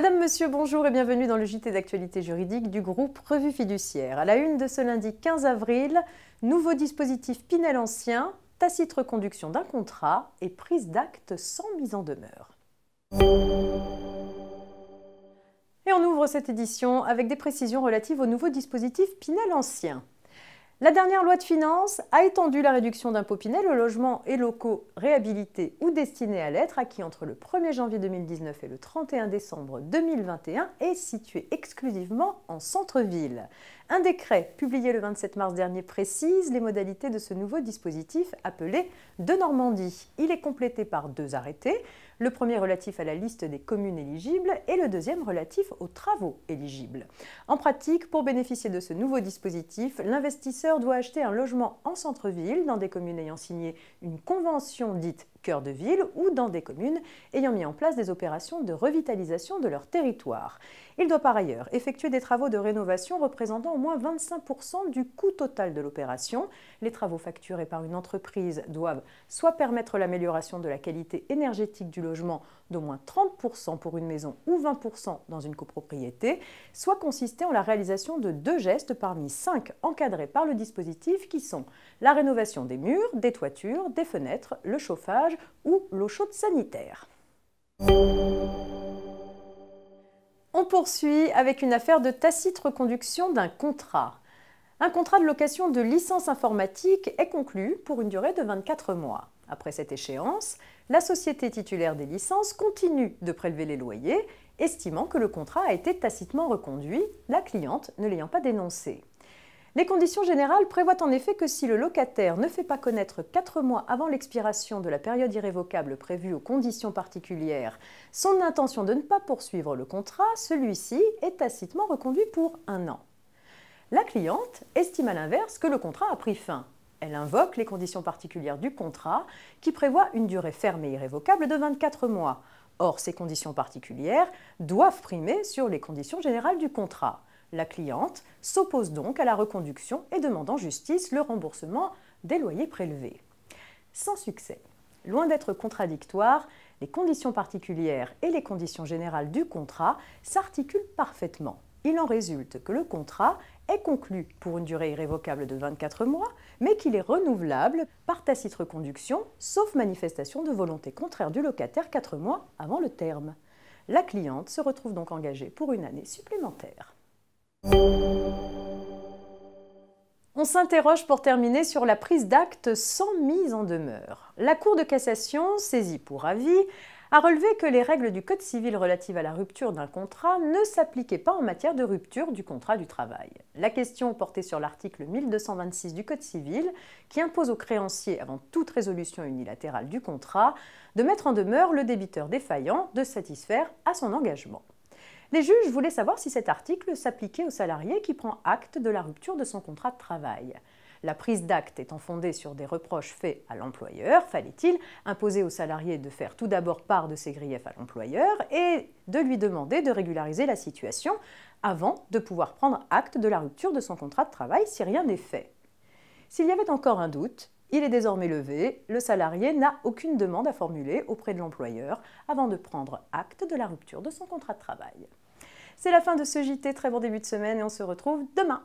Madame, Monsieur, bonjour et bienvenue dans le JT d'actualité juridique du groupe Revue Fiduciaire. À la une de ce lundi 15 avril, nouveau dispositif Pinel ancien, tacite reconduction d'un contrat et prise d'acte sans mise en demeure. Et on ouvre cette édition avec des précisions relatives au nouveau dispositif Pinel ancien. La dernière loi de finances a étendu la réduction d'impôt Pinel aux logements et locaux réhabilités ou destinés à l'être acquis entre le 1er janvier 2019 et le 31 décembre 2021 et situés exclusivement en centre-ville. Un décret publié le 27 mars dernier précise les modalités de ce nouveau dispositif appelé de Normandie. Il est complété par deux arrêtés, le premier relatif à la liste des communes éligibles et le deuxième relatif aux travaux éligibles. En pratique, pour bénéficier de ce nouveau dispositif, l'investisseur doit acheter un logement en centre-ville dans des communes ayant signé une convention dite cœur de ville ou dans des communes ayant mis en place des opérations de revitalisation de leur territoire. Il doit par ailleurs effectuer des travaux de rénovation représentant au moins 25% du coût total de l'opération. Les travaux facturés par une entreprise doivent soit permettre l'amélioration de la qualité énergétique du logement d'au moins 30% pour une maison ou 20% dans une copropriété, soit consister en la réalisation de deux gestes parmi 5 encadrés par le dispositif qui sont la rénovation des murs, des toitures, des fenêtres, le chauffage ou l'eau chaude sanitaire. On poursuit avec une affaire de tacite reconduction d'un contrat. Un contrat de location de licence informatique est conclu pour une durée de 24 mois. Après cette échéance, la société titulaire des licences continue de prélever les loyers, estimant que le contrat a été tacitement reconduit, la cliente ne l'ayant pas dénoncé. Les conditions générales prévoient en effet que si le locataire ne fait pas connaître 4 mois avant l'expiration de la période irrévocable prévue aux conditions particulières son intention de ne pas poursuivre le contrat, celui-ci est tacitement reconduit pour 1 an. La cliente estime à l'inverse que le contrat a pris fin. Elle invoque les conditions particulières du contrat qui prévoient une durée ferme et irrévocable de 24 mois. Or, ces conditions particulières doivent primer sur les conditions générales du contrat. La cliente s'oppose donc à la reconduction et demande en justice le remboursement des loyers prélevés. Sans succès. Loin d'être contradictoires, les conditions particulières et les conditions générales du contrat s'articulent parfaitement. Il en résulte que le contrat est conclu pour une durée irrévocable de 24 mois, mais qu'il est renouvelable par tacite reconduction, sauf manifestation de volonté contraire du locataire 4 mois avant le terme. La cliente se retrouve donc engagée pour une année supplémentaire. On s'interroge pour terminer sur la prise d'acte sans mise en demeure. La Cour de cassation, saisie pour avis, a relevé que les règles du Code civil relatives à la rupture d'un contrat ne s'appliquaient pas en matière de rupture du contrat du travail. La question portait sur l'article 1226 du Code civil qui impose au créancier, avant toute résolution unilatérale du contrat, de mettre en demeure le débiteur défaillant de satisfaire à son engagement. Les juges voulaient savoir si cet article s'appliquait au salarié qui prend acte de la rupture de son contrat de travail. La prise d'acte étant fondée sur des reproches faits à l'employeur, fallait-il imposer au salarié de faire tout d'abord part de ses griefs à l'employeur et de lui demander de régulariser la situation avant de pouvoir prendre acte de la rupture de son contrat de travail si rien n'est fait. S'il y avait encore un doute, il est désormais levé, le salarié n'a aucune demande à formuler auprès de l'employeur avant de prendre acte de la rupture de son contrat de travail. C'est la fin de ce JT, très bon début de semaine et on se retrouve demain.